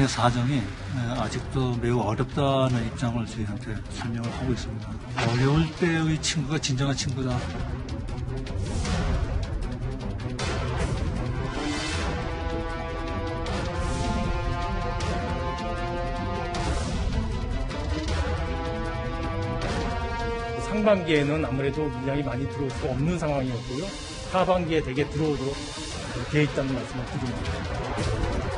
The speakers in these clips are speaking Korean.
국내 사정이 아직도 매우 어렵다는 입장을 저희한테 설명을 하고 있습니다. 어려울 때의 친구가 진정한 친구다. 상반기에는 아무래도 물량이 많이 들어올 수 없는 상황이었고요. 하반기에 대개 들어오도록 되어 있다는 말씀을 드립니다.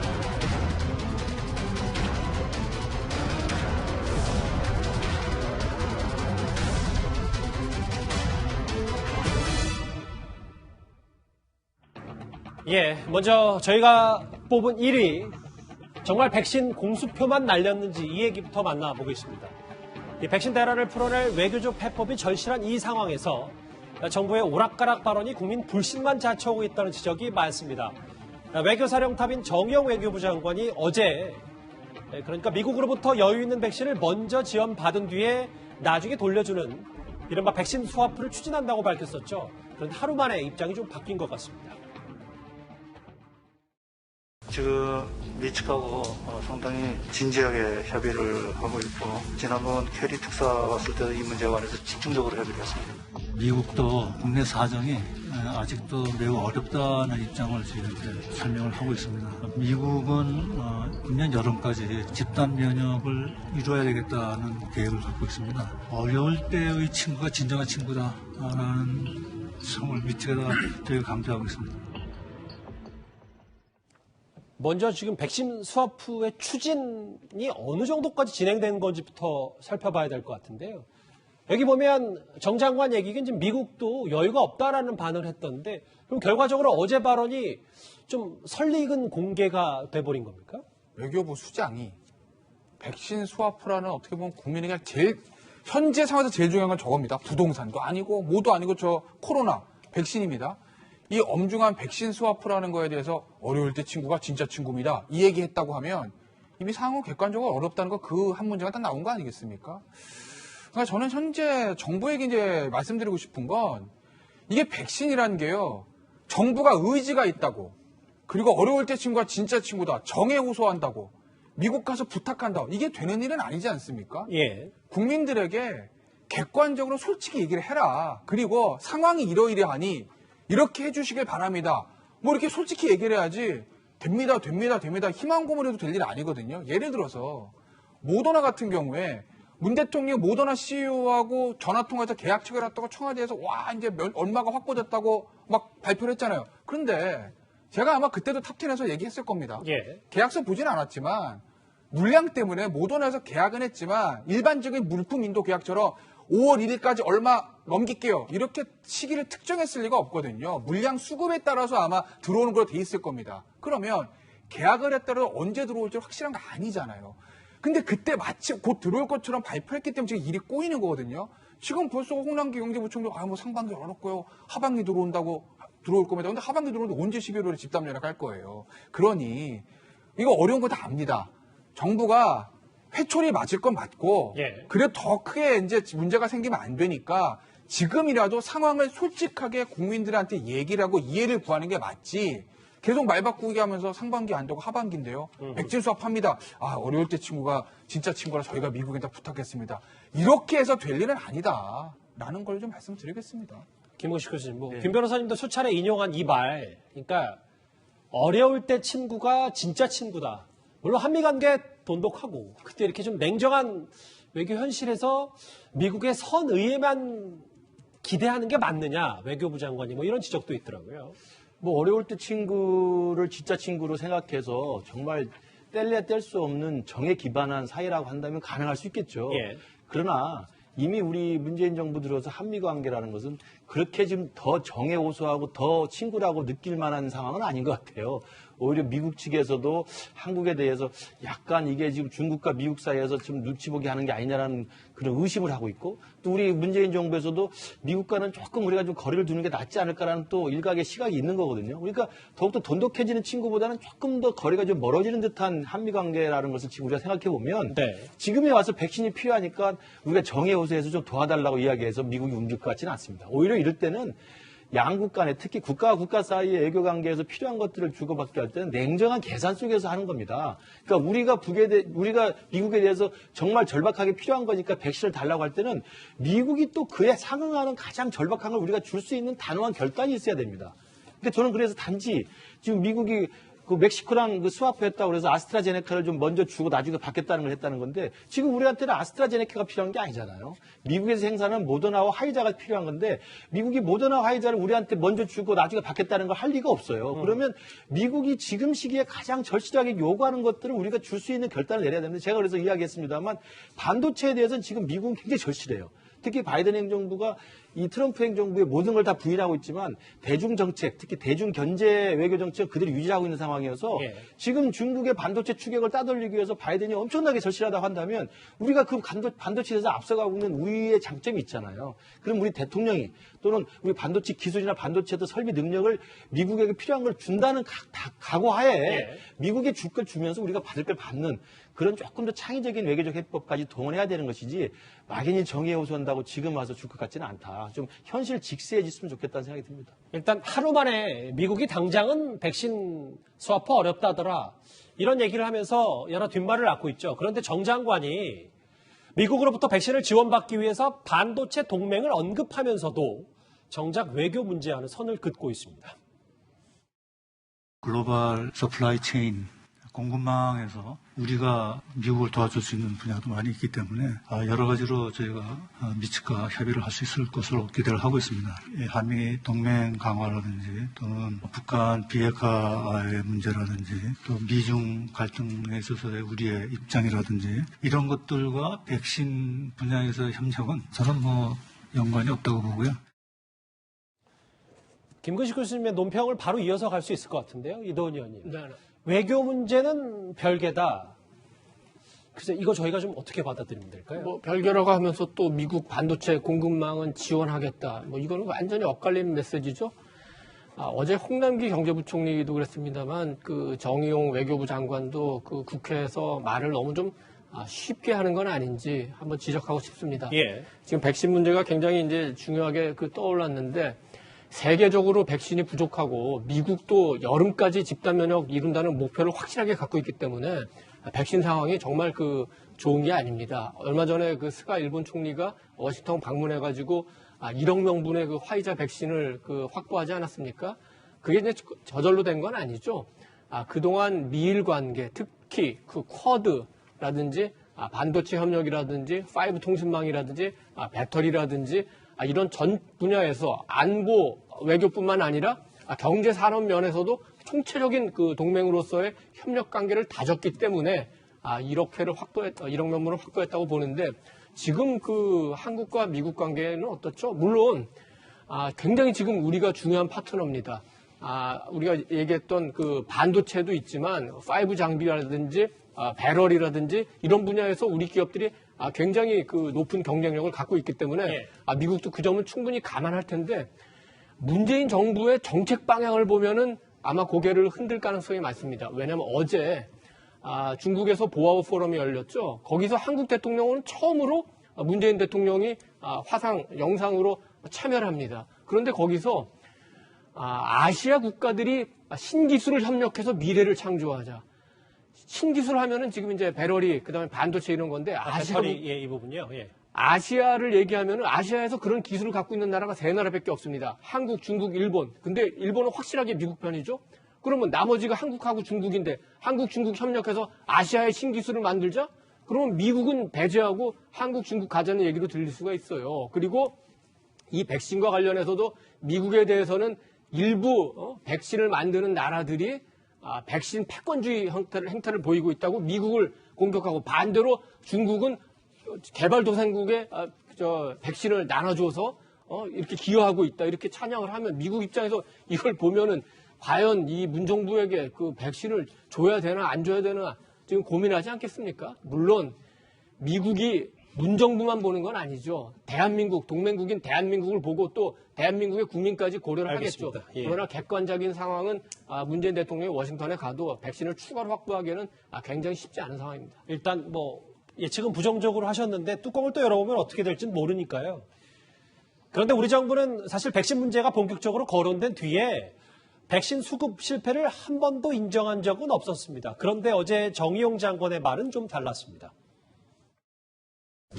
예, 먼저 저희가 뽑은 1위, 정말 백신 공수표만 날렸는지 이 얘기부터 만나보겠습니다. 이 백신 대란을 풀어낼 외교적 해법이 절실한 이 상황에서 정부의 오락가락 발언이 국민 불신만 자초하고 있다는 지적이 많습니다. 외교사령탑인 정영 외교부 장관이 어제 그러니까 미국으로부터 여유 있는 백신을 먼저 지원받은 뒤에 나중에 돌려주는 이른바 백신 스와프를 추진한다고 밝혔었죠. 그런데 하루 만에 입장이 좀 바뀐 것 같습니다. 지금 미측하고 상당히 진지하게 협의를 하고 있고 지난번 캐리 특사 왔을 때도 이 문제에 관해서 집중적으로 협의를 했습니다. 미국도 국내 사정이 아직도 매우 어렵다는 입장을 저희한테 설명을 하고 있습니다. 미국은 금년 여름까지 집단 면역을 이루어야 되겠다는 계획을 갖고 있습니다. 어려울 때의 친구가 진정한 친구다라는 성을 미측에다 저희가 강조하고 있습니다. 먼저 지금 백신 스와프의 추진이 어느 정도까지 진행된 건지부터 살펴봐야 될 것 같은데요. 여기 보면 정 장관 얘기가 지금 미국도 여유가 없다라는 반응을 했던데 그럼 결과적으로 어제 발언이 좀 설익은 공개가 돼버린 겁니까? 외교부 수장이 백신 스와프라는 어떻게 보면 국민에게 제일 현재 상황에서 제일 중요한 건 저겁니다. 부동산도 아니고 뭐도 아니고 저 코로나 백신입니다. 이 엄중한 백신 스와프라는 거에 대해서 어려울 때 친구가 진짜 친구입니다. 이 얘기했다고 하면 이미 상황은 객관적으로 어렵다는 거 그 한 문제가 딱 나온 거 아니겠습니까? 그러니까 저는 현재 정부에게 이제 말씀드리고 싶은 건 이게 백신이라는 게요. 정부가 의지가 있다고 그리고 어려울 때 친구가 진짜 친구다. 정에 호소한다고 미국 가서 부탁한다. 이게 되는 일은 아니지 않습니까? 예. 국민들에게 객관적으로 솔직히 얘기를 해라. 그리고 상황이 이러이러하니 이렇게 해주시길 바랍니다. 뭐 이렇게 솔직히 얘기를 해야지 됩니다. 희망 고문해도 될 일 아니거든요. 예를 들어서 모더나 같은 경우에 문 대통령 모더나 CEO하고 전화통화해서 계약 체결했다고 청와대에서 와 이제 얼마가 확보됐다고 막 발표를 했잖아요. 그런데 제가 아마 그때도 탑10에서 얘기했을 겁니다. 예. 계약서 보진 않았지만 물량 때문에 모더나에서 계약은 했지만 일반적인 물품 인도 계약처럼 5월 1일까지 얼마 넘길게요. 이렇게 시기를 특정했을 리가 없거든요. 물량 수급에 따라서 아마 들어오는 걸로 돼 있을 겁니다. 그러면 계약을 했더라도 언제 들어올지 확실한 거 아니잖아요. 근데 그때 마침 곧 들어올 것처럼 발표했기 때문에 지금 일이 꼬이는 거거든요. 지금 벌써 홍남기 경제부총리 뭐 상반기 어렵고요. 하반기 들어올 겁니다. 근데 하반기 들어오는데 언제 12월에 집단 연락할 거예요. 그러니 이거 어려운 거 다 압니다. 정부가 회초리 맞을 건 맞고 예. 그래 더 크게 이제 문제가 생기면 안 되니까 지금이라도 상황을 솔직하게 국민들한테 얘기를 하고 이해를 구하는 게 맞지. 계속 말 바꾸기 하면서 상반기 안 되고 하반기인데요. 백신 수합합니다. 아 어려울 때 친구가 진짜 친구라 저희가 미국에다 부탁했습니다. 이렇게 해서 될 일은 아니다. 라는 걸 좀 말씀드리겠습니다. 김홍식 교수님, 김 변호사님도 수차례 인용한 이 말, 그러니까 어려울 때 친구가 진짜 친구다. 물론 한미 관계 돈독하고 그때 이렇게 좀 냉정한 외교 현실에서 미국의 선의에만 기대하는 게 맞느냐, 외교부 장관이 뭐 이런 지적도 있더라고요. 뭐 어려울 때 친구를 진짜 친구로 생각해서 정말 뗄래야 뗄 수 없는 정에 기반한 사이라고 한다면 가능할 수 있겠죠. 예. 그러나 이미 우리 문재인 정부 들어서 한미 관계라는 것은 그렇게 지금 더 정에 호소하고 더 친구라고 느낄 만한 상황은 아닌 것 같아요. 오히려 미국 측에서도 한국에 대해서 약간 이게 지금 중국과 미국 사이에서 좀 눈치 보게 하는 게 아니냐라는 그런 의심을 하고 있고, 또 우리 문재인 정부에서도 미국과는 조금 우리가 좀 거리를 두는 게 낫지 않을까라는 또 일각의 시각이 있는 거거든요. 그러니까 더욱더 돈독해지는 친구보다는 조금 더 거리가 좀 멀어지는 듯한 한미 관계라는 것을 지금 우리가 생각해 보면 지금에 와서 백신이 필요하니까 우리가 정에 호소해서 좀 도와달라고 이야기해서 미국이 움직일 것 같지는 않습니다. 오히려 이럴 때는 양국 간에 특히 국가와 국가 사이의 외교 관계에서 필요한 것들을 주고받기 할 때는 냉정한 계산 속에서 하는 겁니다. 그러니까 우리가 미국에 대해서 정말 절박하게 필요한 거니까 백신을 달라고 할 때는 미국이 또 그에 상응하는 가장 절박한 걸 우리가 줄 수 있는 단호한 결단이 있어야 됩니다. 그러니까 저는 그래서 단지 지금 미국이 그 멕시코랑 그 스와프했다고 그래서 아스트라제네카를 좀 먼저 주고 나중에 받겠다는 걸 했다는 건데 지금 우리한테는 아스트라제네카가 필요한 게 아니잖아요. 미국에서 생산하는 모더나와 화이자가 필요한 건데 미국이 모더나와 화이자를 우리한테 먼저 주고 나중에 받겠다는 걸 할 리가 없어요. 그러면 미국이 지금 시기에 가장 절실하게 요구하는 것들을 우리가 줄 수 있는 결단을 내려야 되는데 제가 그래서 이야기했습니다만 반도체에 대해서는 지금 미국은 굉장히 절실해요. 특히 바이든 행정부가 이 트럼프 행정부의 모든 걸 다 부인하고 있지만 대중 정책, 특히 대중 견제 외교 정책을 그대로 유지하고 있는 상황이어서 지금 중국의 반도체 추격을 따돌리기 위해서 바이든이 엄청나게 절실하다고 한다면 우리가 그 반도체에서 앞서가고 있는 우리의 장점이 있잖아요. 그럼 우리 대통령이 또는 우리 반도체 기술이나 반도체도 설비 능력을 미국에게 필요한 걸 준다는 각오하에 미국에 줄 걸 주면서 우리가 받을 걸 받는 그런 조금 더 창의적인 외교적 해법까지 동원해야 되는 것이지 막연히 정의에 호소한다고 지금 와서 줄 것 같지는 않다. 좀 현실 직시해졌으면 좋겠다는 생각이 듭니다. 일단 하루 만에 미국이 당장은 백신 스와프 어렵다더라. 이런 얘기를 하면서 여러 뒷말을 낳고 있죠. 그런데 정 장관이 미국으로부터 백신을 지원받기 위해서 반도체 동맹을 언급하면서도 정작 외교 문제와는 선을 긋고 있습니다. 글로벌 서플라이 체인 공급망에서 우리가 미국을 도와줄 수 있는 분야도 많이 있기 때문에 여러 가지로 저희가 미측과 협의를 할 수 있을 것으로 기대를 하고 있습니다. 한미 동맹 강화라든지 또는 북한 비핵화의 문제라든지 또 미중 갈등에 있어서의 우리의 입장이라든지 이런 것들과 백신 분야에서의 협력은 저는 연관이 없다고 보고요. 김근식 교수님의 논평을 바로 이어서 갈 수 있을 것 같은데요. 이도훈 의원님. 네. 외교 문제는 별개다. 글쎄 이거 저희가 좀 어떻게 받아들이면 될까요? 별개라고 하면서 또 미국 반도체 공급망은 지원하겠다. 이거는 완전히 엇갈린 메시지죠. 어제 홍남기 경제부총리도 그랬습니다만 그 정의용 외교부 장관도 그 국회에서 말을 너무 좀 쉽게 하는 건 아닌지 한번 지적하고 싶습니다. 지금 백신 문제가 굉장히 이제 중요하게 떠올랐는데 세계적으로 백신이 부족하고 미국도 여름까지 집단 면역 이룬다는 목표를 확실하게 갖고 있기 때문에 백신 상황이 정말 좋은 게 아닙니다. 얼마 전에 스가 일본 총리가 워싱턴 방문해가지고 1억 명분의 화이자 백신을 확보하지 않았습니까? 그게 이제 저절로 된 건 아니죠. 그동안 미일 관계, 특히 쿼드라든지 반도체 협력이라든지 5 통신망이라든지 배터리라든지 이런 전 분야에서 안보 외교뿐만 아니라 경제 산업 면에서도 총체적인 동맹으로서의 협력 관계를 다졌기 때문에 1억 명분을 확보했다고 보는데 지금 한국과 미국 관계는 어떻죠? 물론 굉장히 지금 우리가 중요한 파트너입니다. 우리가 얘기했던 반도체도 있지만 5 장비라든지 배럴이라든지 이런 분야에서 우리 기업들이 굉장히 높은 경쟁력을 갖고 있기 때문에 미국도 그 점은 충분히 감안할 텐데 문재인 정부의 정책 방향을 보면은 아마 고개를 흔들 가능성이 많습니다. 왜냐하면 어제 중국에서 보아오 포럼이 열렸죠. 거기서 한국 대통령은 처음으로 문재인 대통령이 화상 영상으로 참여를 합니다. 그런데 거기서 아시아 국가들이 신기술을 협력해서 미래를 창조하자. 신기술 하면은 지금 이제 배럴이 그다음에 반도체 이런 건데 배터리 이 부분요. 아시아를 얘기하면은 아시아에서 그런 기술을 갖고 있는 나라가 3나라밖에 없습니다. 한국, 중국, 일본. 근데 일본은 확실하게 미국 편이죠. 그러면 나머지가 한국하고 중국인데 한국, 중국 협력해서 아시아의 신기술을 만들자? 그러면 미국은 배제하고 한국, 중국 가자는 얘기도 들릴 수가 있어요. 그리고 이 백신과 관련해서도 미국에 대해서는 일부 백신을 만드는 나라들이 백신 패권주의 행태를 보이고 있다고 미국을 공격하고 반대로 중국은 개발도상국에 백신을 나눠줘서 이렇게 기여하고 있다 이렇게 찬양을 하면 미국 입장에서 이걸 보면은 과연 이 문정부에게 백신을 줘야 되나 안 줘야 되나 지금 고민하지 않겠습니까? 물론 미국이 문정부만 보는 건 아니죠. 대한민국, 동맹국인 대한민국을 보고 또 대한민국의 국민까지 고려를 하겠죠. 그러나 객관적인 상황은 문재인 대통령이 워싱턴에 가도 백신을 추가로 확보하기에는 굉장히 쉽지 않은 상황입니다. 일단 예측은 부정적으로 하셨는데 뚜껑을 또 열어보면 어떻게 될지는 모르니까요. 그런데 우리 정부는 사실 백신 문제가 본격적으로 거론된 뒤에 백신 수급 실패를 한 번도 인정한 적은 없었습니다. 그런데 어제 정의용 장관의 말은 좀 달랐습니다.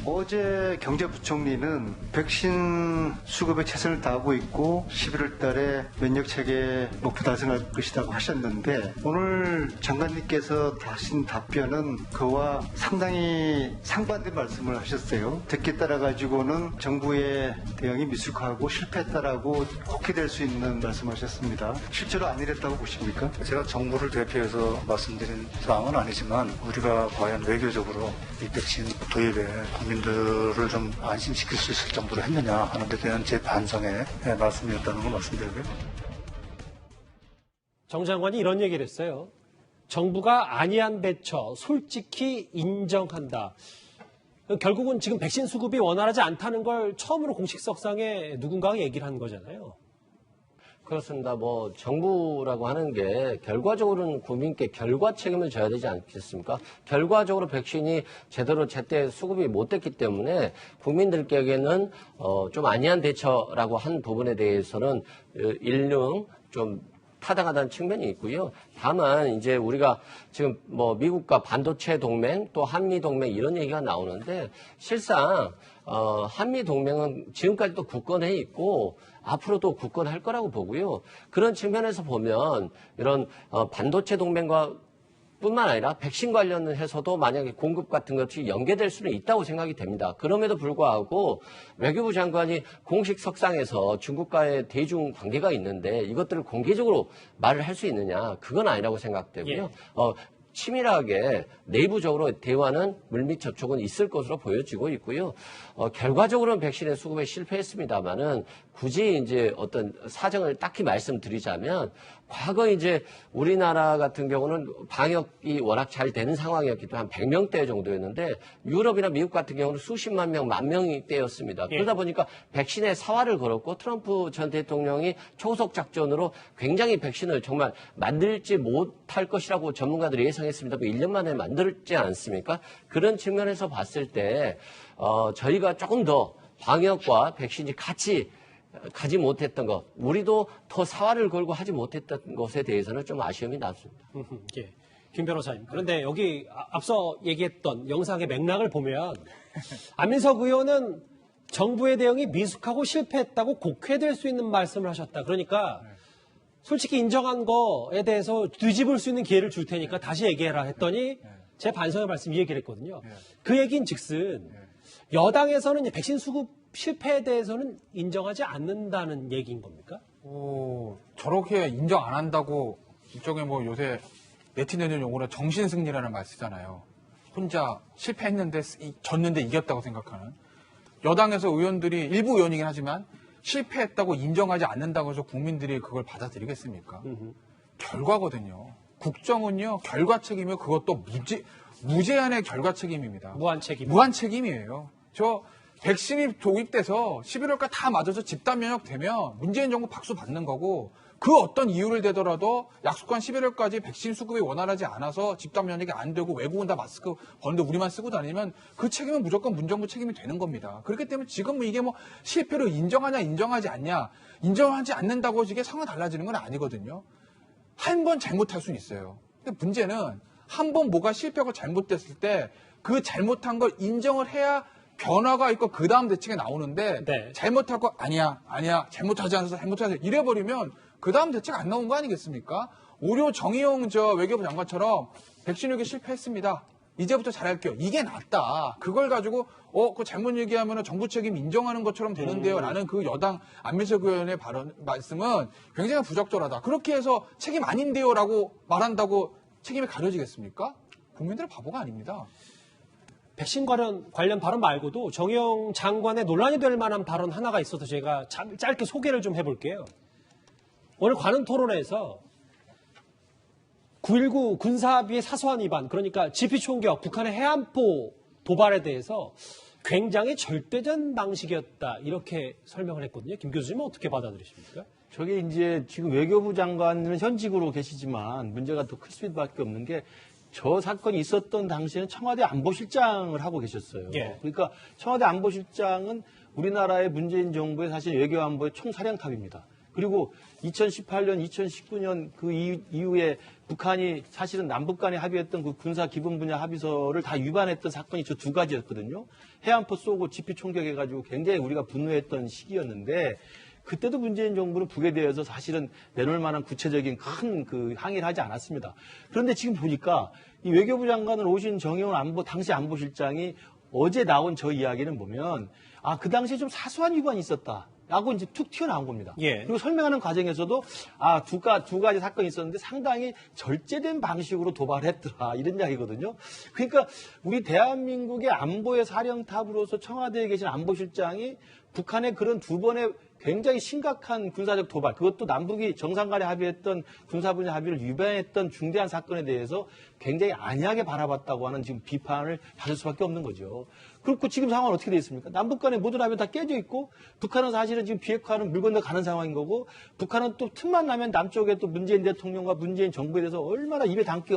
어제 경제부총리는 백신 수급에 최선을 다하고 있고 11월 달에 면역 체계 목표 달성할 것이라고 하셨는데 오늘 장관님께서 하신 답변은 그와 상당히 상반된 말씀을 하셨어요. 듣기에 따라 가지고는 정부의 대응이 미숙하고 실패했다라고 혹해될 수 있는 말씀하셨습니다. 실제로 안 이랬다고 보십니까? 제가 정부를 대표해서 말씀드린 사항은 아니지만 우리가 과연 외교적으로 이 백신 도입에 국민들을 좀 안심시킬 수 있을 정도로 했느냐 하는 데 대한 제 반성의 말씀이었다는 걸 말씀드리고요. 정 장관이 이런 얘기를 했어요. 정부가 안이한 대처 솔직히 인정한다. 결국은 지금 백신 수급이 원활하지 않다는 걸 처음으로 공식석상에 누군가가 얘기를 한 거잖아요. 그렇습니다. 뭐 정부라고 하는 게 결과적으로는 국민께 결과 책임을 져야 되지 않겠습니까? 결과적으로 백신이 제대로 제때 수급이 못 됐기 때문에 국민들께는 좀 안이한 대처라고 한 부분에 대해서는 일륜 좀 타당하다는 측면이 있고요. 다만 이제 우리가 지금 뭐 미국과 반도체 동맹 또 한미 동맹 이런 얘기가 나오는데 실상 한미 동맹은 지금까지도 굳건해 있고 앞으로도 굳건할 거라고 보고요. 그런 측면에서 보면 이런 반도체 동맹과 뿐만 아니라 백신 관련해서도 만약에 공급 같은 것이 연계될 수는 있다고 생각이 됩니다. 그럼에도 불구하고 외교부 장관이 공식 석상에서 중국과의 대중 관계가 있는데 이것들을 공개적으로 말을 할 수 있느냐, 그건 아니라고 생각되고요. 치밀하게 내부적으로 대화는 물밑 접촉은 있을 것으로 보여지고 있고요. 결과적으로는 백신의 수급에 실패했습니다만은 굳이 이제 어떤 사정을 딱히 말씀드리자면 과거 이제 우리나라 같은 경우는 방역이 워낙 잘 되는 상황이었기 때문에 한 100명대 정도였는데 유럽이나 미국 같은 경우는 수십만 명, 만 명대였습니다. 그러다 보니까 백신에 사활을 걸었고 트럼프 전 대통령이 초속 작전으로 굉장히 백신을 정말 만들지 못할 것이라고 전문가들이 예상했습니다. 1년 만에 만들지 않습니까? 그런 측면에서 봤을 때 저희가 조금 더 방역과 백신이 같이 가지 못했던 것, 우리도 더 사활을 걸고 하지 못했던 것에 대해서는 좀 아쉬움이 남습니다. 예. 김 변호사님. 그런데 여기 앞서 얘기했던 영상의 맥락을 보면 안민석 의원은 정부의 대응이 미숙하고 실패했다고 곡해될 수 있는 말씀을 하셨다. 그러니까 솔직히 인정한 거에 대해서 뒤집을 수 있는 기회를 줄 테니까 다시 얘기해라 했더니 제 반성의 말씀 이 얘기를 했거든요. 그 얘기인 즉슨 여당에서는 이제 백신 수급 실패에 대해서는 인정하지 않는다는 얘기인 겁니까? 저렇게 인정 안 한다고 이쪽에 뭐 요새 네티즌 용어로 정신승리라는 말 쓰잖아요. 혼자 실패했는데 졌는데 이겼다고 생각하는. 여당에서 의원들이 일부 의원이긴 하지만 실패했다고 인정하지 않는다고 해서 국민들이 그걸 받아들이겠습니까? 결과거든요. 국정은요, 결과 책임이요. 그것도 무제한의 결과 책임입니다. 무한 책임. 무한 책임이에요. 저 백신이 도입돼서 11월까지 다 맞아서 집단 면역 되면 문재인 정부 박수 받는 거고 그 어떤 이유를 대더라도 약속한 11월까지 백신 수급이 원활하지 않아서 집단 면역이 안 되고 외국은 다 마스크 벗는데 우리만 쓰고 다니면 그 책임은 무조건 문정부 책임이 되는 겁니다. 그렇기 때문에 지금 이게 뭐 실패로 인정하냐 인정하지 않냐 인정하지 않는다고 이게 상황이 달라지는 건 아니거든요. 한 번 잘못할 수는 있어요. 근데 문제는 한 번 뭐가 실패하고 잘못됐을 때 그 잘못한 걸 인정을 해야 변화가 있고 그 다음 대책이 나오는데 네. 잘못하고 아니야 잘못하지 않아서 잘못하지 이래버리면 그 다음 대책 안 나온 거 아니겠습니까? 오히려 정의용 외교부 장관처럼 백신 요기 실패했습니다. 이제부터 잘할게요. 이게 낫다. 그걸 가지고 그 잘못 얘기하면 정부 책임 인정하는 것처럼 되는데요. 라는 그 여당 안민석 의원의 말씀은 굉장히 부적절하다. 그렇게 해서 책임 아닌데요. 라고 말한다고 책임이 가려지겠습니까? 국민들은 바보가 아닙니다. 백신 관련 발언 말고도 정의용 장관의 논란이 될 만한 발언 하나가 있어서 제가 짧게 소개를 좀 해볼게요. 오늘 관훈 토론회에서 9.19 군사합의의 사소한 위반, 그러니까 GP 총격, 북한의 해안포 도발에 대해서 굉장히 절대전 방식이었다 이렇게 설명을 했거든요. 김 교수님은 어떻게 받아들이십니까? 저게 이제 지금 외교부 장관은 현직으로 계시지만 문제가 더 클 수밖에 없는 게 저 사건이 있었던 당시에는 청와대 안보실장을 하고 계셨어요. 예. 그러니까 청와대 안보실장은 우리나라의 문재인 정부의 사실 외교안보의 총사령탑입니다. 그리고 2018년, 2019년 그 이후에 북한이 사실은 남북 간에 합의했던 그 군사 기본 분야 합의서를 다 위반했던 사건이 저 두 가지였거든요. 해안포 쏘고 지피 총격해가지고 굉장히 우리가 분노했던 시기였는데 그때도 문재인 정부는 북에 대해서 사실은 내놓을 만한 구체적인 큰 그 항의를 하지 않았습니다. 그런데 지금 보니까 이 외교부 장관을 오신 정의원 당시 안보실장이 어제 나온 저 이야기는 보면 그 당시에 좀 사소한 위반이 있었다. 라고 이제 툭 튀어나온 겁니다. 예. 그리고 설명하는 과정에서도 두 가지 사건이 있었는데 상당히 절제된 방식으로 도발했더라 이런 이야기거든요. 그러니까 우리 대한민국의 안보의 사령탑으로서 청와대에 계신 안보실장이 북한의 그런 두 번의 굉장히 심각한 군사적 도발, 그것도 남북이 정상 간에 합의했던 군사 분야 합의를 위반했던 중대한 사건에 대해서 굉장히 안이하게 바라봤다고 하는 지금 비판을 받을 수밖에 없는 거죠. 그렇고 지금 상황은 어떻게 되어 있습니까? 남북 간의 모든 합의가 다 깨져 있고 북한은 사실은 지금 비핵화는 물 건너 가는 상황인 거고 북한은 또 틈만 나면 남쪽에 또 문재인 대통령과 문재인 정부에 대해서 얼마나 입에 담기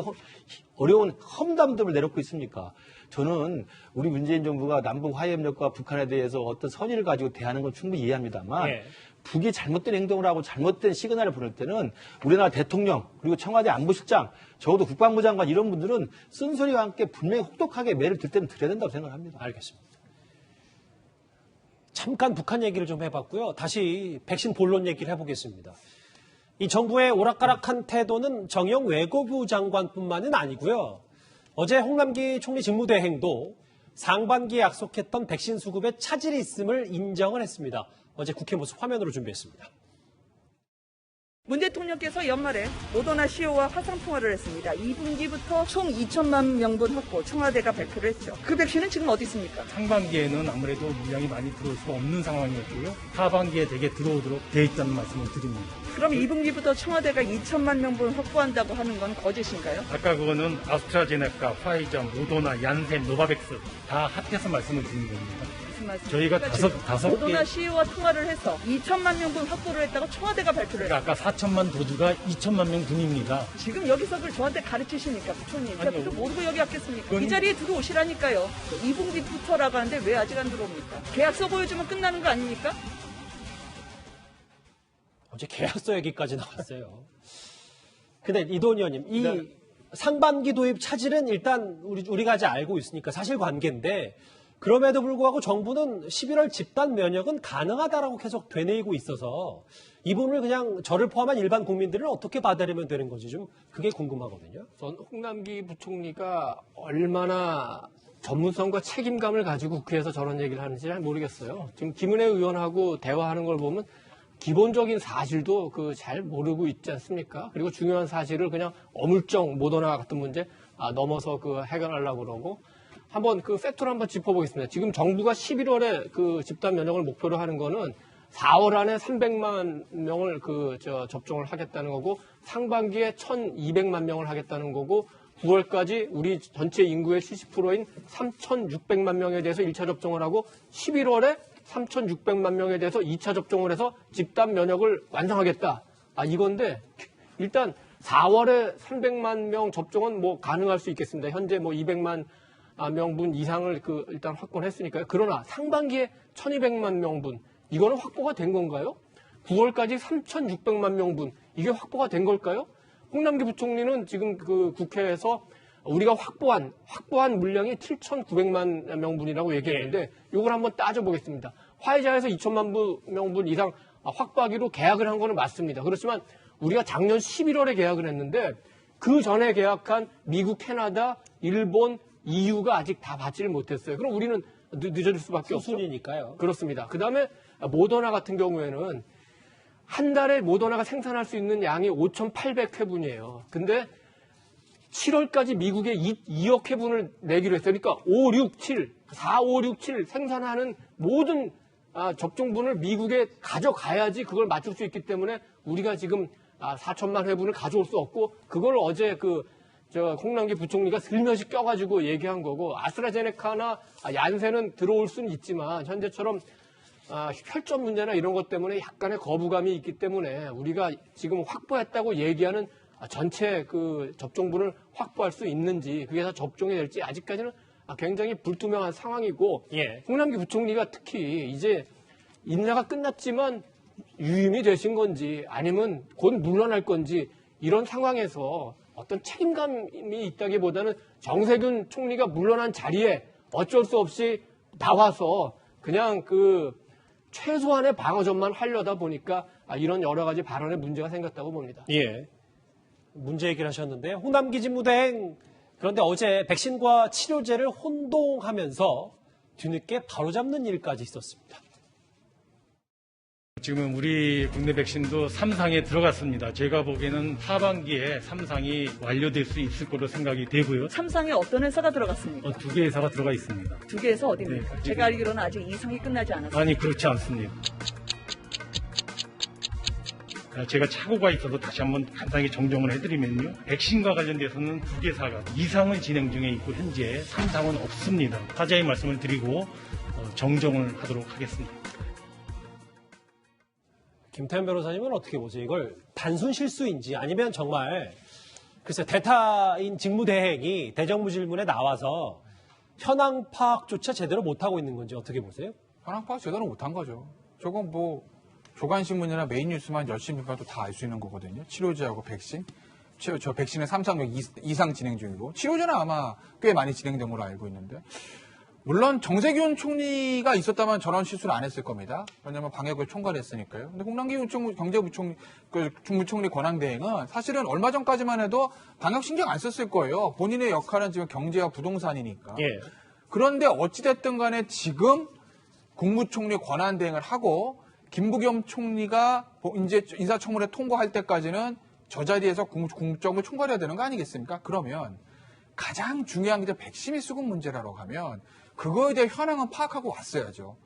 어려운 험담들을 내놓고 있습니까? 저는 우리 문재인 정부가 남북 화해협력과 북한에 대해서 어떤 선의를 가지고 대하는 건 충분히 이해합니다만 예. 북이 잘못된 행동을 하고 잘못된 시그널을 보낼 때는 우리나라 대통령 그리고 청와대 안보실장 적어도 국방부 장관 이런 분들은 쓴소리와 함께 분명히 혹독하게 매를 들 때는 들어야 된다고 생각합니다. 알겠습니다. 잠깐 북한 얘기를 좀 해봤고요. 다시 백신 본론 얘기를 해보겠습니다. 이 정부의 오락가락한 태도는 정의용 외교부 장관뿐만은 아니고요. 어제 홍남기 총리 직무대행도 상반기에 약속했던 백신 수급에 차질이 있음을 인정을 했습니다. 어제 국회 모습 화면으로 준비했습니다. 문 대통령께서 연말에 모더나 CEO와 화상통화를 했습니다. 2분기부터 총 2천만 명분 확보 청와대가 발표를 했죠. 그 백신은 지금 어디 있습니까? 상반기에는 아무래도 물량이 많이 들어올 수가 없는 상황이었고요. 하반기에 되게 들어오도록 돼 있다는 말씀을 드립니다. 그럼 2분기부터 청와대가 2천만 명분 확보한다고 하는 건 거짓인가요? 아까 그거는 아스트라제네카, 파이자, 모더나, 얀센, 노바백스 다 합해서 말씀을 드린 겁니다. 무슨 말씀이십니까? 저희가 다섯 개, 모더나 CEO와 통화를 해서 2천만 명분 확보를 했다고 청와대가 발표를 했어요. 그러니까 아까 4천만 도주가 2천만 명 분입니다. 지금 여기서 그걸 저한테 가르치시니까 부처님. 제가 아니요. 그거 모르고 여기 왔겠습니까? 그건- 이 자리에 들어오시라니까요. 2분기부터라고 하는데 왜 아직 안 들어옵니까? 계약서 보여주면 끝나는 거 아닙니까? 어제 계약서 얘기까지 나왔어요. 근데 이도훈 의원님, 이 상반기 도입 차질은 일단 우리가 이제 알고 있으니까 사실관계인데 그럼에도 불구하고 정부는 11월 집단 면역은 가능하다라고 계속 되뇌이고 있어서 이 부분을 그냥 저를 포함한 일반 국민들은 어떻게 받아들이면 되는 건지 좀 그게 궁금하거든요. 전 홍남기 부총리가 얼마나 전문성과 책임감을 가지고 국회에서 저런 얘기를 하는지 잘 모르겠어요. 지금 김은혜 의원하고 대화하는 걸 보면 기본적인 사실도 잘 모르고 있지 않습니까? 그리고 중요한 사실을 그냥 어물쩡 모더나 같은 문제 넘어서 해결하려고 그러고 한번 팩트를 한번 짚어보겠습니다. 지금 정부가 11월에 집단 면역을 목표로 하는 거는 4월 안에 300만 명을 접종을 하겠다는 거고 상반기에 1,200만 명을 하겠다는 거고 9월까지 우리 전체 인구의 70%인 3,600만 명에 대해서 1차 접종을 하고 11월에 3,600만 명에 대해서 2차 접종을 해서 집단 면역을 완성하겠다. 이건데 일단 4월에 300만 명 접종은 가능할 수 있겠습니다. 현재 200만 명분 이상을 일단 확보를 했으니까요. 그러나 상반기에 1,200만 명분 이거는 확보가 된 건가요? 9월까지 3,600만 명분 이게 확보가 된 걸까요? 홍남기 부총리는 지금 국회에서 우리가 확보한 물량이 7,900만 명분이라고 얘기했는데 이걸 한번 따져보겠습니다. 화이자에서 2천만 명분 이상 확보하기로 계약을 한 거는 맞습니다. 그렇지만 우리가 작년 11월에 계약을 했는데 그 전에 계약한 미국, 캐나다, 일본, EU가 아직 다 받지를 못했어요. 그럼 우리는 늦어질 수밖에 없죠. 수순이니까요. 그렇습니다. 그다음에 모더나 같은 경우에는 한 달에 모더나가 생산할 수 있는 양이 5,800회분이에요. 근데 7월까지 미국에 2억 회분을 내기로 했어요. 그러니까 4, 5, 6, 7 생산하는 모든 접종분을 미국에 가져가야지 그걸 맞출 수 있기 때문에 우리가 지금 4천만 회분을 가져올 수 없고 그걸 어제 홍남기 부총리가 슬며시 껴가지고 얘기한 거고 아스트라제네카나 얀센은 들어올 수는 있지만 현재처럼 혈전 문제나 이런 것 때문에 약간의 거부감이 있기 때문에 우리가 지금 확보했다고 얘기하는 전체 접종분을 확보할 수 있는지 그게 다 접종이 될지 아직까지는 굉장히 불투명한 상황이고 예. 홍남기 부총리가 특히 이제 인사가 끝났지만 유임이 되신 건지 아니면 곧 물러날 건지 이런 상황에서 어떤 책임감이 있다기보다는 정세균 총리가 물러난 자리에 어쩔 수 없이 나와서 그냥 그 최소한의 방어전만 하려다 보니까 이런 여러 가지 발언에 문제가 생겼다고 봅니다. 예. 문제 얘기를 하셨는데요. 홍남기 집무대행 그런데 어제 백신과 치료제를 혼동하면서 뒤늦게 바로잡는 일까지 있었습니다. 지금 우리 국내 백신도 3상에 들어갔습니다. 제가 보기에는 하반기에 3상이 완료될 수 있을 거로 생각이 되고요. 3상에 어떤 회사가 들어갔습니까? 2개 회사가 들어가 있습니다. 2개에서 어디입니까? 네. 제가 알기로는 아직 2상이 끝나지 않았습니다. 아니, 그렇지 않습니다. 제가 착오가 있어서 다시 한번 간단히 정정을 해드리면요. 백신과 관련돼서는 2개사가 2상은 진행 중에 있고 현재 3상은 없습니다. 사자의 말씀을 드리고 정정을 하도록 하겠습니다. 김태현 변호사님은 어떻게 보세요? 이걸 단순 실수인지 아니면 정말 글쎄 대타인 직무대행이 대정부 질문에 나와서 현황 파악조차 제대로 못하고 있는 건지 어떻게 보세요? 현황 파악 제대로 못한 거죠. 저건 뭐 조간신문이나 메인뉴스만 열심히 봐도 다 알 수 있는 거거든요. 치료제하고 백신. 저 백신은 3상 이상 진행 중이고 치료제는 아마 꽤 많이 진행된 걸로 알고 있는데 물론 정세균 총리가 있었다면 저런 실수를 안 했을 겁니다. 왜냐하면 방역을 총괄했으니까요. 근데 홍남기 경제부총리, 국무총리 권한대행은 사실은 얼마 전까지만 해도 방역 신경 안 썼을 거예요. 본인의 역할은 지금 경제와 부동산이니까. 예. 그런데 어찌됐든 간에 지금 국무총리 권한대행을 하고 김부겸 총리가 이제 인사청문회 통과할 때까지는 저 자리에서 국정을 총괄해야 되는 거 아니겠습니까? 그러면 가장 중요한 게 백신의 수급 문제라고 하면 그거에 대해 현황은 파악하고 왔어야죠.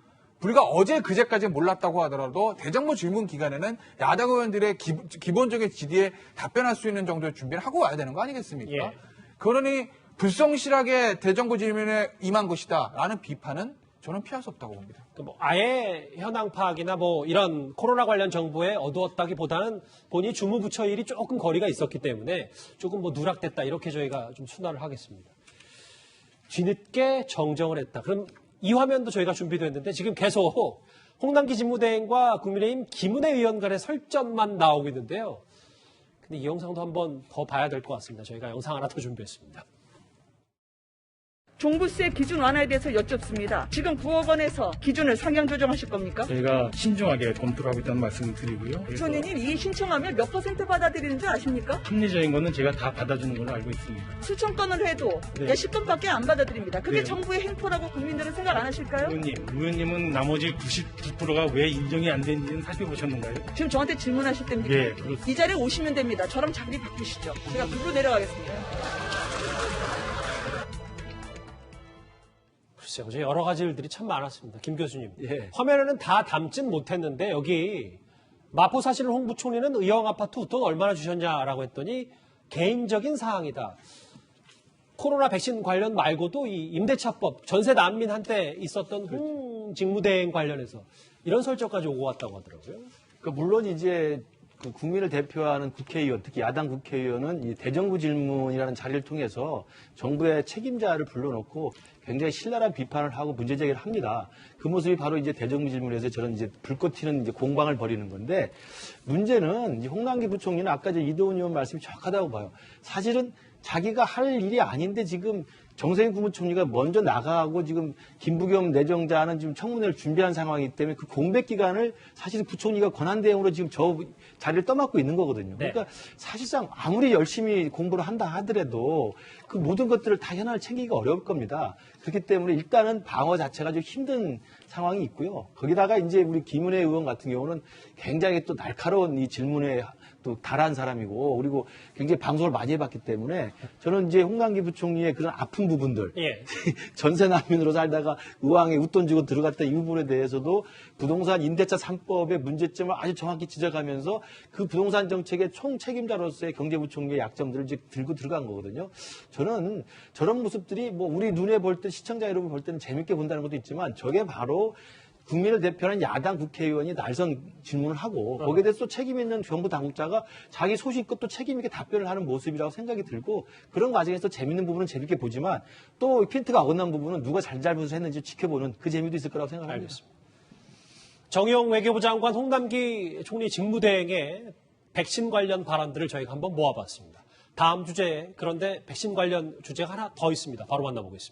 우리가 어제 그제까지 몰랐다고 하더라도 대정부 질문 기간에는 야당 의원들의 기본적인 질의에 답변할 수 있는 정도의 준비를 하고 와야 되는 거 아니겠습니까? 예. 그러니 불성실하게 대정부 질문에 임한 것이다라는 비판은 저는 피할 수 없다고 봅니다. 뭐 아예 현황 파악이나 뭐 이런 코로나 관련 정보에 어두웠다기보다는 본인이 주무부처 일이 조금 거리가 있었기 때문에 조금 뭐 누락됐다 이렇게 저희가 좀 순화를 하겠습니다. 뒤늦게 정정을 했다. 그럼 이 화면도 저희가 준비도 했는데 지금 계속 홍남기 직무대행과 국민의힘 김은혜 의원 간의 설전만 나오고 있는데요. 근데 이 영상도 한번 더 봐야 될 것 같습니다. 저희가 영상 하나 더 준비했습니다. 종부세 기준 완화에 대해서 여쭙습니다. 지금 9억 원에서 기준을 상향 조정하실 겁니까? 저희가 신중하게 검토를 하고 있다는 말씀을 드리고요. 부총리님, 이 신청하면 몇 % 받아들이는 줄 아십니까? 합리적인 거는 제가 다 받아주는 걸로 알고 있습니다. 수천 건을 해도 네. 몇십 건밖에 안 받아들입니다. 그게 네. 정부의 행포라고 국민들은 생각 안 하실까요? 의원님은 나머지 99%가 왜 인정이 안 되는지는 살펴보셨는가요? 지금 저한테 질문하실 때입니까? 예, 그렇습니다. 이 자리에 오시면 됩니다. 저랑 자리 바꾸시죠. 제가 그로 내려가겠습니다. 글쎄요, 저희 여러 가지 일들이 참 많았습니다. 김 교수님. 예. 화면에는 다 담진 못했는데 여기 마포사실 홍 부총리는 의형 아파트 돈 얼마나 주셨냐라고 했더니 개인적인 사항이다. 코로나 백신 관련 말고도 이 임대차법 전세 난민 한때 있었던 홍 직무대행 관련해서 이런 설정까지 오고 왔다고 하더라고요. 그러니까 물론 이제 그 국민을 대표하는 국회의원, 특히 야당 국회의원은 이 대정부 질문이라는 자리를 통해서 정부의 책임자를 불러놓고 굉장히 신랄한 비판을 하고 문제 제기를 합니다. 그 모습이 바로 이제 대정부 질문에서 저런 이제 불꽃 튀는 이제 공방을 벌이는 건데 문제는 이제 홍남기 부총리는 아까 이제 이도훈 의원 말씀이 정확하다고 봐요. 사실은 자기가 할 일이 아닌데 지금 정세균 국무총리가 먼저 나가고 지금 김부겸 내정자는 지금 청문회를 준비한 상황이기 때문에 그 공백 기간을 사실 부총리가 권한대행으로 지금 저 자리를 떠맡고 있는 거거든요. 네. 그러니까 사실상 아무리 열심히 공부를 한다 하더라도 그 모든 것들을 다 현안을 챙기기가 어려울 겁니다. 그렇기 때문에 일단은 방어 자체가 좀 힘든 상황이 있고요. 거기다가 이제 우리 김은혜 의원 같은 경우는 굉장히 또 날카로운 이 질문에 또 달한 사람이고 그리고 굉장히 방송을 많이 해봤기 때문에 저는 이제 홍남기 부총리의 그런 아픈 부분들 예. 전세 난민으로 살다가 의왕에 웃돈 주고 들어갔다 이 부분에 대해서도 부동산 임대차 3법의 문제점을 아주 정확히 지적하면서 그 부동산 정책의 총 책임자로서의 경제부총리의 약점들을 이제 들고 들어간 거거든요. 저는 저런 모습들이 뭐 우리 눈에 볼 때 시청자 여러분 볼 때는 재밌게 본다는 것도 있지만 저게 바로 국민을 대표하는 야당 국회의원이 날선 질문을 하고 거기에 대해서 또 책임 있는 정부 당국자가 자기 소신껏 또 책임 있게 답변을 하는 모습이라고 생각이 들고 그런 과정에서 재밌는 부분은 재밌게 보지만 또 핀트가 어긋난 부분은 누가 잘못을 했는지 지켜보는 그 재미도 있을 거라고 생각합니다. 알겠습니다. 정의용 외교부 장관, 홍남기 총리 직무대행의 백신 관련 발언들을 저희가 한번 모아봤습니다. 다음 주제, 그런데 백신 관련 주제가 하나 더 있습니다. 바로 만나보겠습니다.